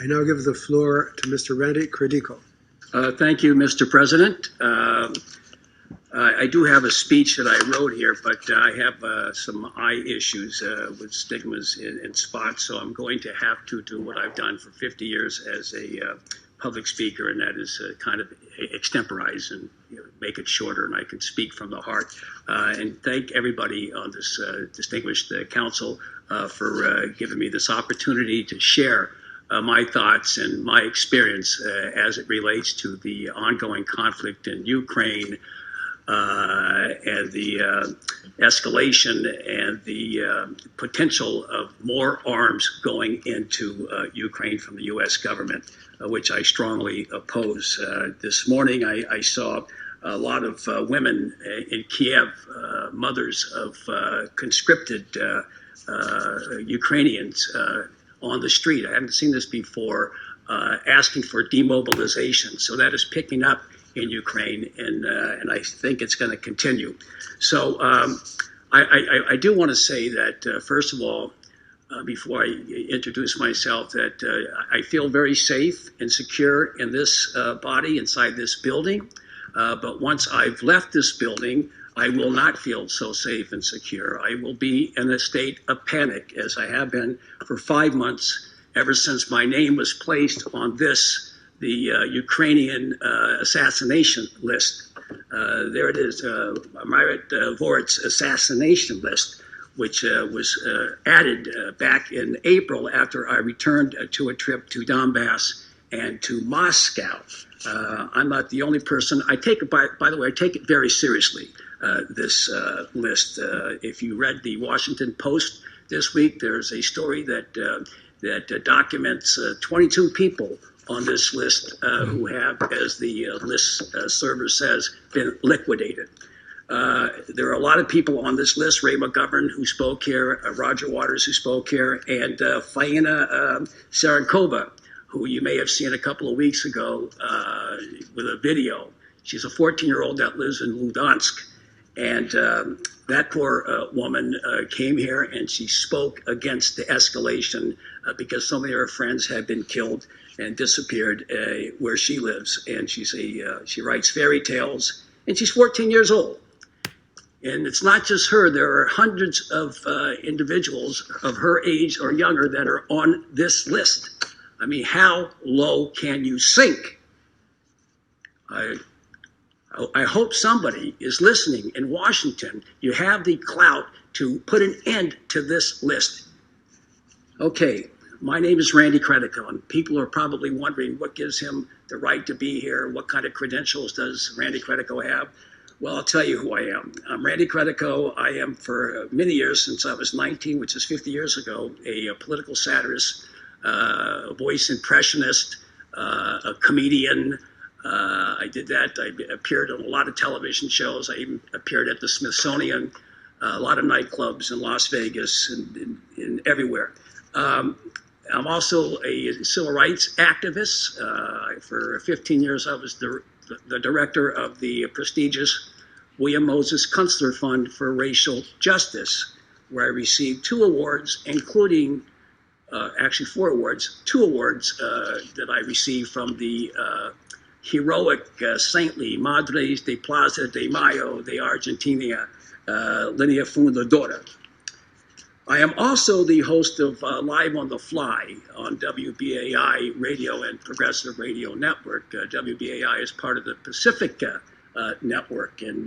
I now give the floor to Mr. Randy Credico. Thank you, Mr. President. I do have a speech that I wrote here, but I have some eye issues with stigmas and spots, so I'm going to have to do what I've done for 50 years as a public speaker, and that is kind of extemporize and make it shorter, and I can speak from the heart. And thank everybody on this distinguished council for giving me this opportunity to share my thoughts and my experience as it relates to the ongoing conflict in Ukraine and the escalation and the potential of more arms going into Ukraine from the U.S. government, which I strongly oppose. This morning I saw a lot of women in Kiev, mothers of conscripted Ukrainians on the street. I haven't seen this before, asking for demobilization. So that is picking up in Ukraine, and I think it's going to continue. So I do want to say that, first of all, before I introduce myself, that I feel very safe and secure in this body, inside this building. But once I've left this building, I will not feel so safe and secure. I will be in a state of panic, as I have been for 5 months, ever since my name was placed on the Ukrainian assassination list. There it is, Marit Vorit's assassination list, which was added back in April after I returned to a trip to Donbass and to Moscow. I'm not the only person. I take it, by the way, I take it very seriously, this list. If you read the Washington Post this week, there's a story that documents 22 people on this list who have, as the list server says, been liquidated. There are a lot of people on this list: Ray McGovern, who spoke here, Roger Waters, who spoke here, and Faina Sarankova, who you may have seen a couple of weeks ago with a video. She's a 14-year-old that lives in Ludansk. And that poor woman came here and she spoke against the escalation because so many of her friends had been killed and disappeared where she lives. And she writes fairy tales, and she's 14 years old. And it's not just her. There are hundreds of individuals of her age or younger that are on this list. I mean, how low can you sink? I hope somebody is listening in Washington. You have the clout to put an end to this list. Okay, my name is Randy Credico, and people are probably wondering what gives him the right to be here. What kind of credentials does Randy Credico have? Well, I'll tell you who I am. I'm Randy Credico. I am, for many years, since I was 19, which is 50 years ago, a political satirist, a voice impressionist, a comedian. I did that. I appeared on a lot of television shows. I even appeared at the Smithsonian, a lot of nightclubs in Las Vegas and everywhere. I'm also a civil rights activist. For 15 years, I was the director of the prestigious William Moses Kunstler Fund for Racial Justice, where I received 2 awards, including actually 4 awards, 2 awards that I received from the heroic, saintly Madres de Plaza de Mayo de Argentina, Linea Fundadora. I am also the host of Live on the Fly on WBAI Radio and Progressive Radio Network. WBAI is part of the Pacific Network, and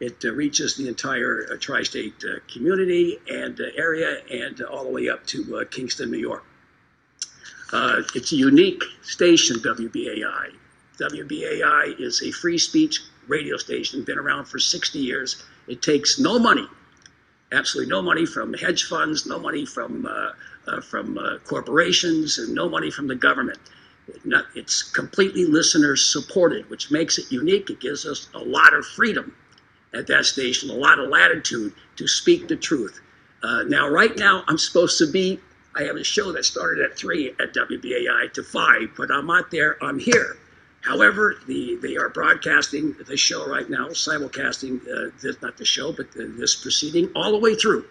it reaches the entire tri-state community and area, and all the way up to Kingston, New York. It's a unique station, WBAI. WBAI is a free speech radio station, been around for 60 years. It takes no money, absolutely no money from hedge funds, no money from corporations, and no money from the government. It's completely listener supported, which makes it unique. It gives us a lot of freedom at that station, a lot of latitude to speak the truth. Right now, I'm supposed to be, I have a show that started at 3 at WBAI to 5, but I'm not there, I'm here. However, they are broadcasting the show right now, simulcasting, not the show, but this proceeding all the way through.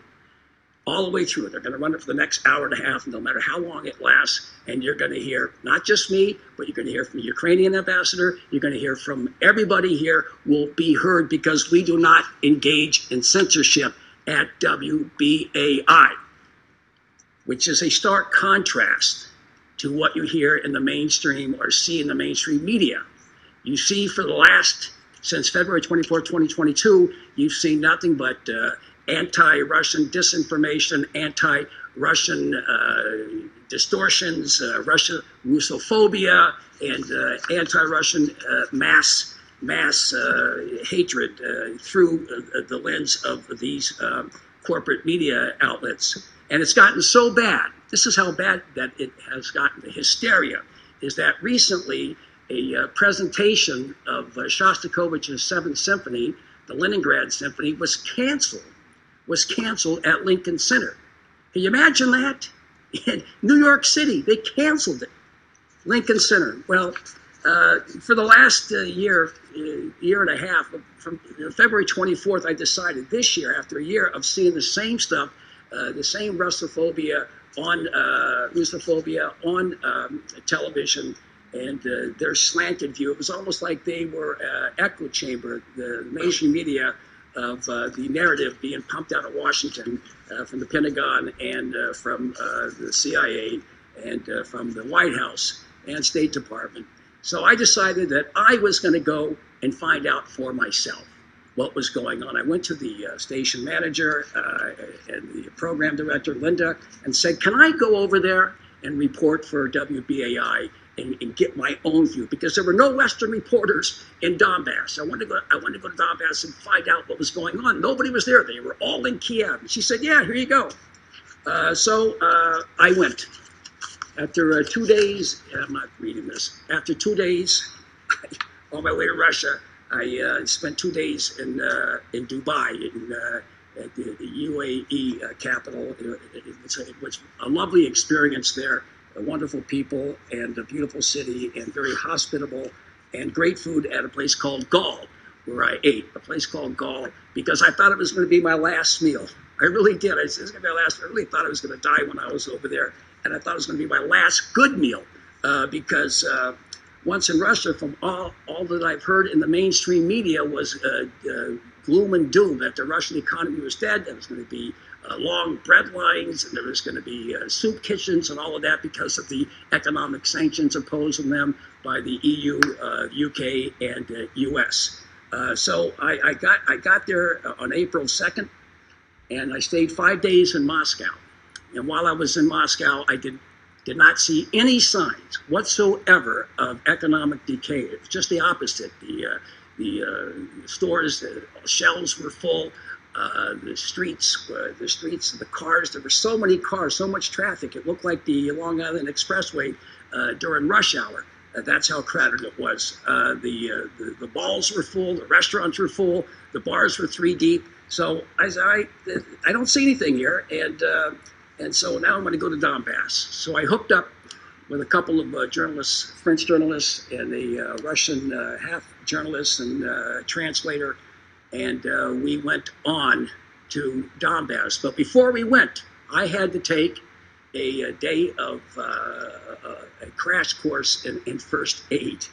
all the way through. They're going to run it for the next hour and a half, no matter how long it lasts. And you're going to hear not just me, but you're going to hear from the Ukrainian ambassador. You're going to hear from everybody here will be heard, because we do not engage in censorship at WBAI, which is a stark contrast to what you hear in the mainstream or see in the mainstream media. You see, since February 24, 2022, you've seen nothing but anti-Russian disinformation, anti-Russian distortions, Russia Russophobia, and anti-Russian mass hatred through the lens of these corporate media outlets. And it's gotten so bad. This is how bad that it has gotten. The hysteria is that recently a presentation of Shostakovich's Seventh Symphony, the Leningrad Symphony, was canceled at Lincoln Center. Can you imagine that? In New York City, they canceled it. Lincoln Center. Well, for the last year and a half, from February 24th, I decided this year, after a year of seeing the same stuff, the same Russophobia on television, and their slanted view. It was almost like they were echo chamber, the mainstream media, of the narrative being pumped out of Washington from the Pentagon and from the CIA and from the White House and State Department. So I decided that I was going to go and find out for myself what was going on. I went to the station manager and the program director, Linda, and said, can I go over there and report for WBAI and get my own view? Because there were no Western reporters in Donbass. I wanted to go to Donbass and find out what was going on. Nobody was there. They were all in Kiev. And she said, yeah, here you go. So I went. After 2 days, I'm not reading this. After 2 days on my way to Russia, I spent 2 days in Dubai, at the UAE capital. It was a lovely experience there. Wonderful people and a beautiful city and very hospitable, and great food at a place called Gal, where I ate. A place called Gal, because I thought it was going to be my last meal. I really did. I said, it's going to be my last. I really thought I was going to die when I was over there, and I thought it was going to be my last good meal, because once in Russia, from all that I've heard in the mainstream media was gloom and doom, that the Russian economy was dead. There was going to be long bread lines, and there was going to be soup kitchens and all of that because of the economic sanctions imposed on them by the EU, UK, and US. So I got there on April 2nd, and I stayed 5 days in Moscow. And while I was in Moscow, I did not see any signs whatsoever of economic decay. It was just the opposite. The stores, the shelves were full. The streets, the cars, there were so many cars, so much traffic. It looked like the Long Island Expressway during rush hour. That's how crowded it was. The malls were full, the restaurants were full, the bars were 3 deep. So I said, I don't see anything here, and so now I'm going to go to Donbass. So I hooked up with a couple of journalists, French journalists, and a Russian half journalist and translator. And we went on to Donbass. But before we went, I had to take a day of a crash course in first aid.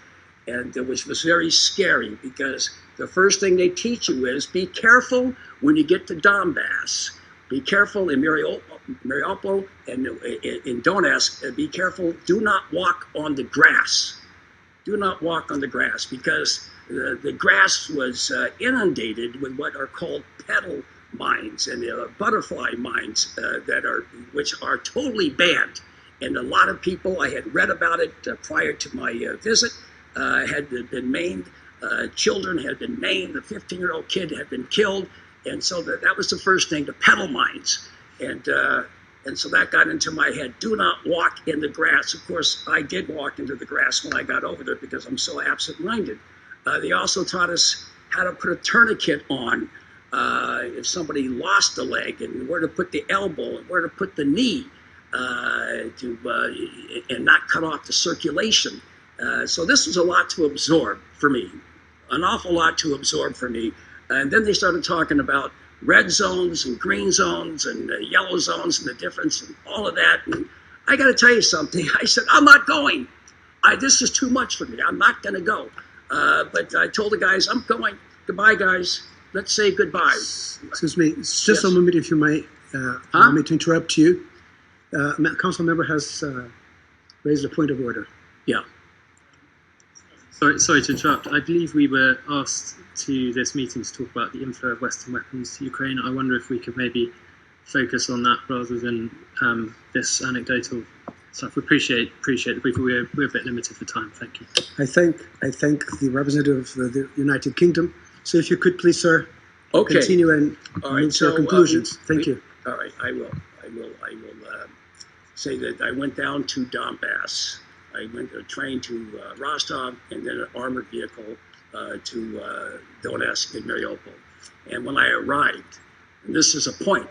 And which was very scary, because the first thing they teach you is be careful when you get to Donbass. Be careful in Mariupol and in Donetsk. Be careful. Do not walk on the grass. Do not walk on the grass, because the grass was inundated with what are called petal mines and butterfly mines which are totally banned. And a lot of people, I had read about it prior to my visit, had been maimed. Children had been maimed. The 15-year-old kid had been killed. And so that was the first thing, the petal mines. And so that got into my head. Do not walk in the grass. Of course, I did walk into the grass when I got over there, because I'm so absent-minded. They also taught us how to put a tourniquet on if somebody lost a leg, and where to put the elbow and where to put the knee and not cut off the circulation. So this was a lot to absorb for me, an awful lot to absorb for me. And then they started talking about red zones and green zones and yellow zones and the difference and all of that. And I got to tell you something. I said, I'm not going. This is too much for me. I'm not going to go. But I told the guys, I'm going. Goodbye, guys. Let's say goodbye. Excuse me, just Yes. a moment, if you might allow me to interrupt you. Council member has raised a point of order. Yeah. Sorry to interrupt. I believe we were asked to this meeting to talk about the inflow of Western weapons to Ukraine. I wonder if we could maybe focus on that rather than this anecdotal stuff. We appreciate the brief. We're a bit limited for time. Thank you. I thank the representative of the United Kingdom. So if you could please, sir, Okay. continue and All right, move to your so, conclusions. Thank you. All right, I will say that I went down to Donbass. I went a train to Rostov and then an armored vehicle to Donetsk and Mariupol. And when I arrived, and this is a point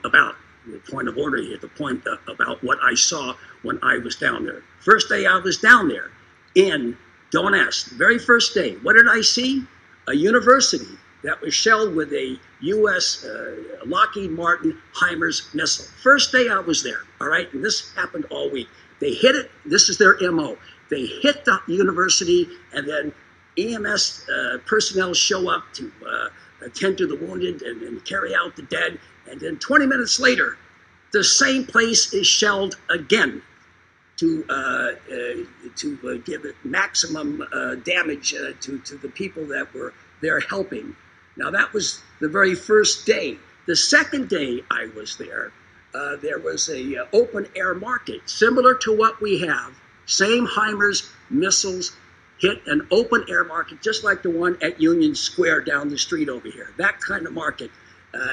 about the point of order here, the point about what I saw when I was down there. First day I was down there in Donetsk, the very first day, what did I see? A university that was shelled with a U.S. Lockheed Martin HIMARS missile. First day I was there, all right? And this happened all week. They hit it. This is their MO. They hit the university, and then EMS personnel show up to attend to the wounded and carry out the dead. And then 20 minutes later, the same place is shelled again to give it maximum damage to the people that were there helping. Now, that was the very first day. The second day I was there was a open air market, similar to what we have. Same HIMARS missiles hit an open air market, just like the one at Union Square down the street over here. That kind of market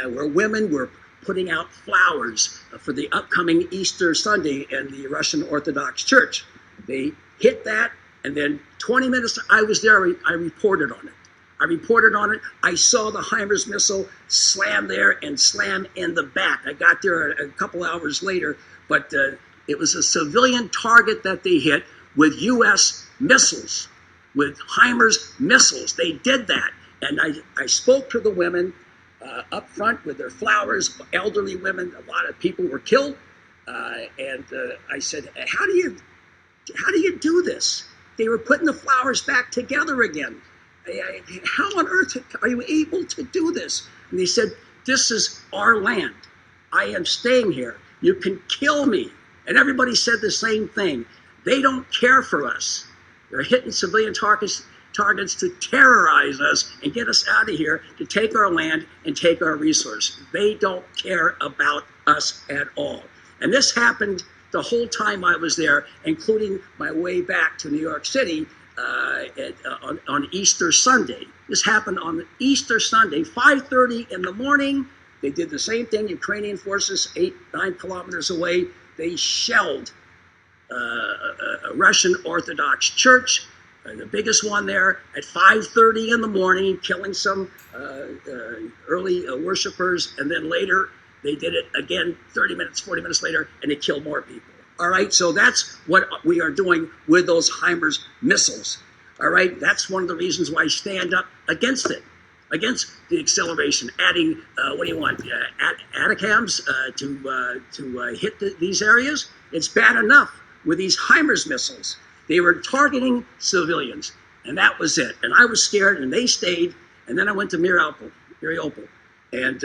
where women were putting out flowers for the upcoming Easter Sunday in the Russian Orthodox Church. They hit that, and then 20 minutes I was there, I reported on it. I saw the HIMARS missile slam there and slam in the back. I got there a couple hours later, but it was a civilian target that they hit with U.S. missiles, with HIMARS missiles. They did that. And I spoke to the women up front with their flowers, elderly women. A lot of people were killed. And I said, how do you do this? They were putting the flowers back together again. How on earth are you able to do this? And they said, this is our land. I am staying here. You can kill me. And everybody said the same thing. They don't care for us. They're hitting civilian targets to terrorize us and get us out of here, to take our land and take our resources. They don't care about us at all. And this happened the whole time I was there, including my way back to New York City on Easter Sunday. This happened on Easter Sunday, 5:30 in the morning. They did the same thing. Ukrainian forces, 8-9 kilometers away, they shelled a Russian Orthodox church, the biggest one there, at 5:30 in the morning, killing some early worshipers. And then later, they did it again 30 minutes, 40 minutes later, and they killed more people. All right, so that's what we are doing with those HIMARS missiles. All right, that's one of the reasons why I stand up against it, against the acceleration, adding, what do you want, ATACMS to hit these areas. It's bad enough with these HIMARS missiles. They were targeting civilians, and that was it. And I was scared, and they stayed, and then I went to Mariupol. And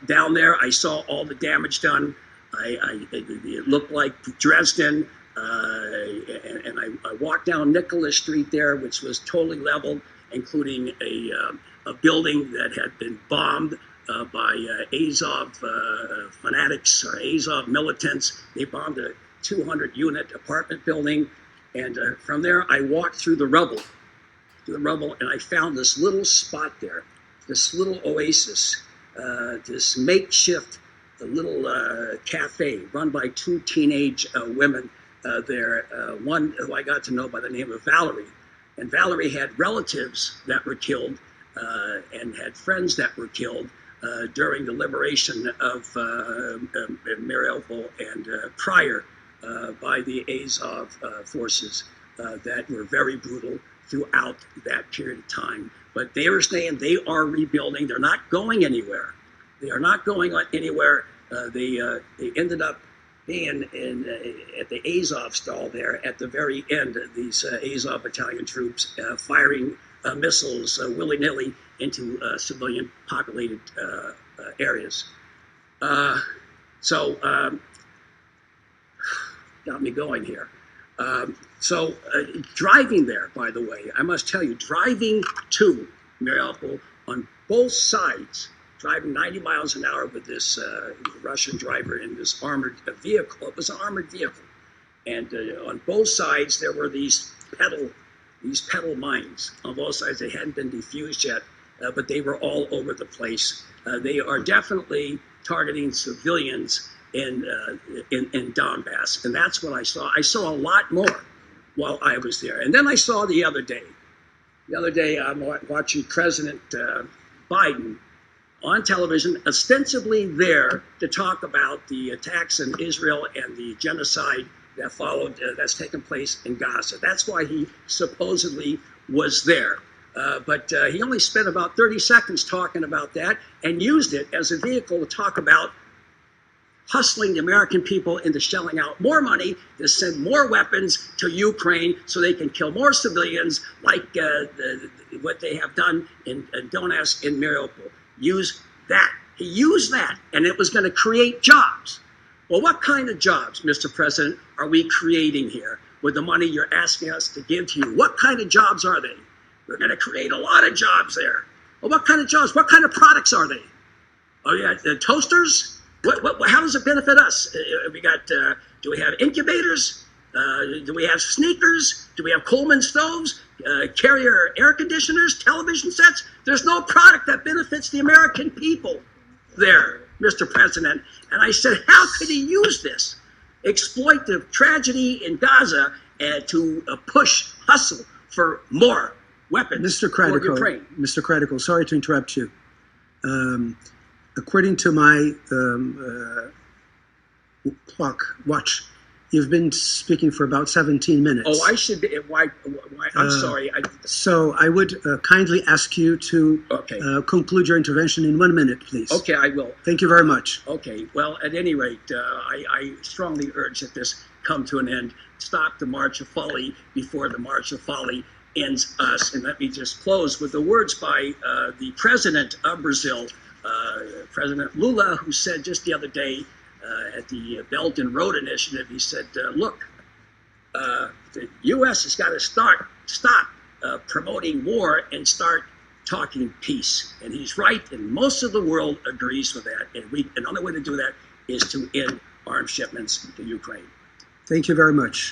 down there, I saw all the damage done. It looked like Dresden, and I walked down Nicholas Street there, which was totally leveled, including a building that had been bombed by Azov fanatics or Azov militants. They bombed a 200-unit apartment building, and from there I walked through the rubble, and I found this little spot there, this little oasis, this makeshift little cafe run by two teenage women there. One who I got to know by the name of Valerie. And Valerie had relatives that were killed and had friends that were killed during the liberation of Mariupol and prior by the Azov forces that were very brutal throughout that period of time. But they are staying, they are rebuilding, they're not going anywhere. They are not going anywhere. They ended up being at the Azov stall there at the very end. These Azov battalion troops firing missiles willy-nilly into civilian populated areas. Got me going here. Driving there, by the way, I must tell you, driving to Mariupol on both sides, driving 90 miles an hour with this Russian driver in this armored vehicle. It was an armored vehicle. And on both sides, there were these pedal mines. On both sides, they hadn't been defused yet, but they were all over the place. They are definitely targeting civilians in Donbass, and that's what I saw. I saw a lot more while I was there. And then I saw the other day I'm watching President Biden on television, ostensibly there to talk about the attacks in Israel and the genocide that followed, that's taken place in Gaza. That's why he supposedly was there. But he only spent about 30 seconds talking about that and used it as a vehicle to talk about hustling the American people into shelling out more money to send more weapons to Ukraine so they can kill more civilians like what they have done in Donetsk and Mariupol. Use that. He used that, and it was going to create jobs. Well, what kind of jobs, Mr. President, are we creating here with the money you're asking us to give to you? What kind of jobs are they? We're going to create a lot of jobs there. Well, what kind of jobs? What kind of products are they? Oh, yeah, the toasters? How does it benefit us? Do we have incubators? Do we have sneakers? Do we have Coleman stoves? Carrier air conditioners? Television sets? There's no product that benefits the American people there, Mr. President. And I said, how could he use this exploitive tragedy in Gaza to hustle for more weapons for Ukraine? Mr. Credical, sorry to interrupt you. According to my watch, you've been speaking for about 17 minutes. Oh, I should be. Why I'm sorry. So I would kindly ask you to conclude your intervention in 1 minute, please. Okay, I will. Thank you very much. Okay. Well, at any rate, I strongly urge that this come to an end. Stop the March of Folly before the March of Folly ends us. And let me just close with the words by the president of Brazil, President Lula, who said just the other day at the Belt and Road Initiative, he said, look, the U.S. has got to stop promoting war and start talking peace. And he's right, and most of the world agrees with that. And the only way to do that is to end arms shipments to Ukraine. Thank you very much.